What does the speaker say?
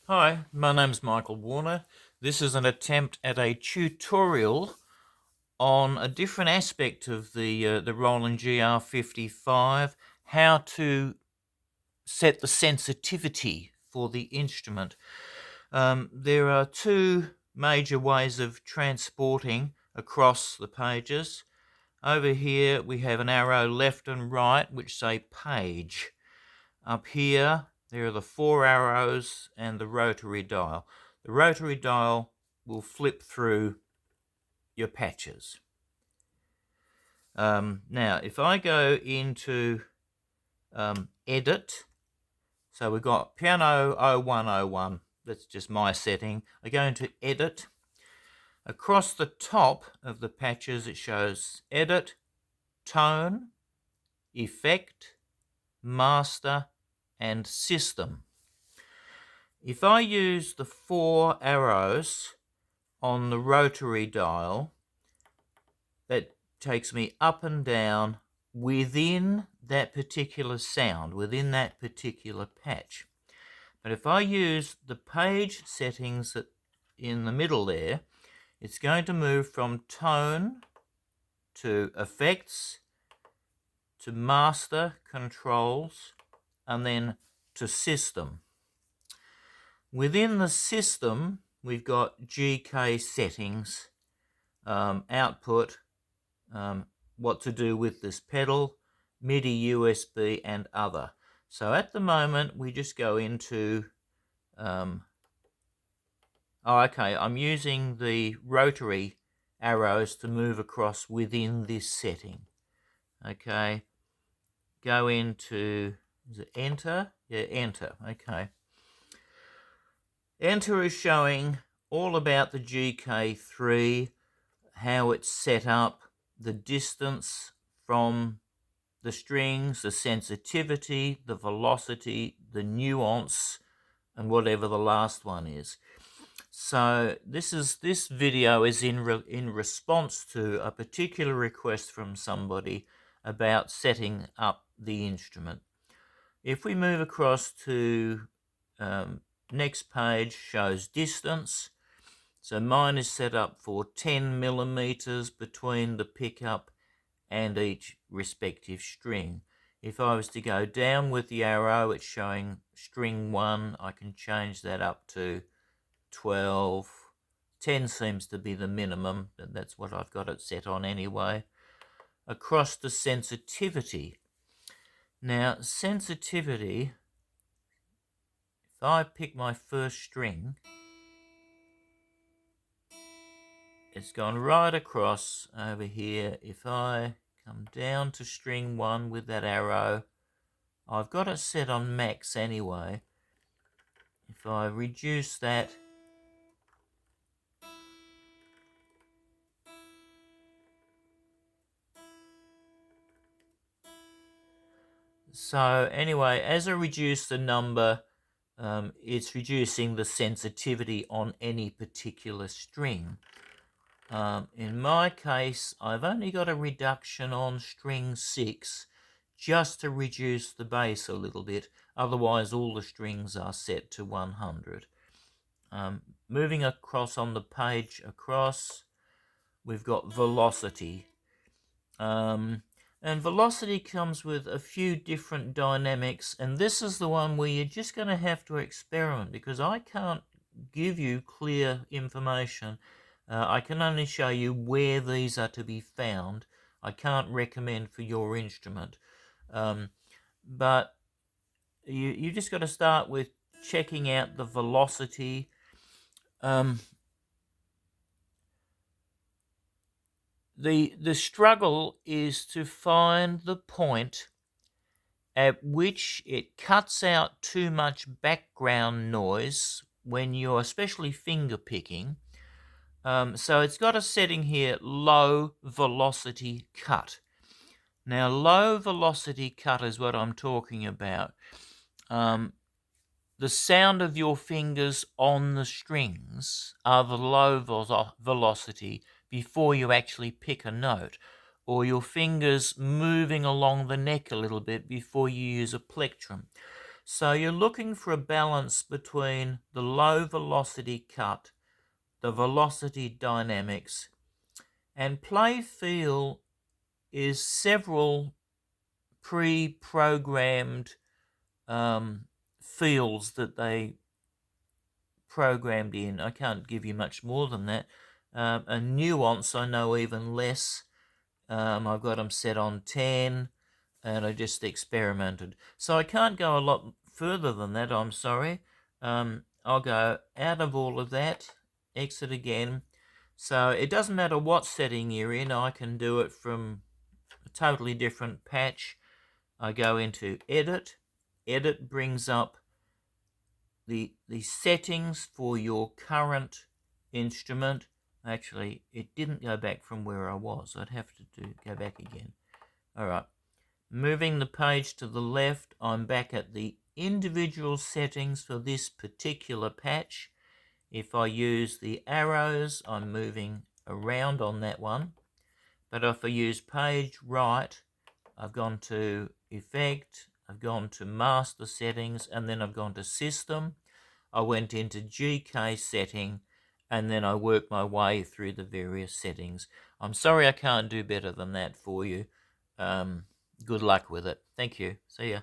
Hi, my name's Michael Warner. This is an attempt at a tutorial on a different aspect of the Roland GR55, how to set the sensitivity for the instrument. There are two major ways of transporting across the pages. Over here we have an arrow left and right which say page. Up here, there are the four arrows and the rotary dial. The rotary dial will flip through your patches. Now, if I go into Edit, so we've got Piano 0101, that's just my setting. I go into Edit. Across the top of the patches, it shows Edit, Tone, Effect, Master, and System. If I use the four arrows on the rotary dial, that takes me up and down within that particular sound, within that particular patch. But if I use the page settings in the middle there, it's going to move from tone to effects to master controls and then to system. Within the system, we've got GK settings, output, what to do with this pedal, MIDI, USB, and other. So at the moment, we just go into, I'm using the rotary arrows to move across within this setting. Okay, go into, is it enter? Yeah, enter, okay. Enter is showing all about the GK3, how it's set up, the distance from the strings, the sensitivity, the velocity, the nuance, and whatever the last one is. So this video is in response to a particular request from somebody about setting up the instrument. If we move across to next page, shows distance. So mine is set up for 10 millimeters between the pickup and each respective string. If I was to go down with the arrow, it's showing string 1. I can change that up to 12. 10 seems to be the minimum, and that's what I've got it set on anyway. Across to sensitivity. Now, sensitivity, if I pick my first string, it's gone right across over here. If I come down to string 1 with that arrow, I've got it set on max anyway. If I reduce that, so anyway, as I reduce the number, it's reducing the sensitivity on any particular string. In my case, I've only got a reduction on string 6 just to reduce the bass a little bit. Otherwise, all the strings are set to 100. Moving across on the page across, we've got velocity. And velocity comes with a few different dynamics, and this is the one where you're just going to have to experiment, because I can't give you clear information. I can only show you where these are to be found. I can't recommend for your instrument. But you just got to start with checking out the velocity. The struggle is to find the point at which it cuts out too much background noise when you're especially finger picking. So it's got a setting here, low velocity cut. Now, low velocity cut is what I'm talking about. The sound of your fingers on the strings are the low velocity before you actually pick a note, or your fingers moving along the neck a little bit before you use a plectrum. So you're looking for a balance between the low velocity cut, the velocity dynamics, and play feel is several pre-programmed fields that they programmed in. I can't give you much more than that. A nuance I know even less. I've got them set on 10 and I just experimented. So I can't go a lot further than that, I'm sorry. I'll go out of all of that, exit again. So it doesn't matter what setting you're in, I can do it from a totally different patch. I go into edit. Edit brings up the settings for your current instrument. Actually, it didn't go back from where I was. I'd have to go back again. All right. Moving the page to the left, I'm back at the individual settings for this particular patch. If I use the arrows, I'm moving around on that one. But if I use page right, I've gone to Effect, I've gone to Master Settings, and then I've gone to System. I went into GK setting, and then I worked my way through the various settings. I'm sorry I can't do better than that for you. Good luck with it. Thank you. See ya.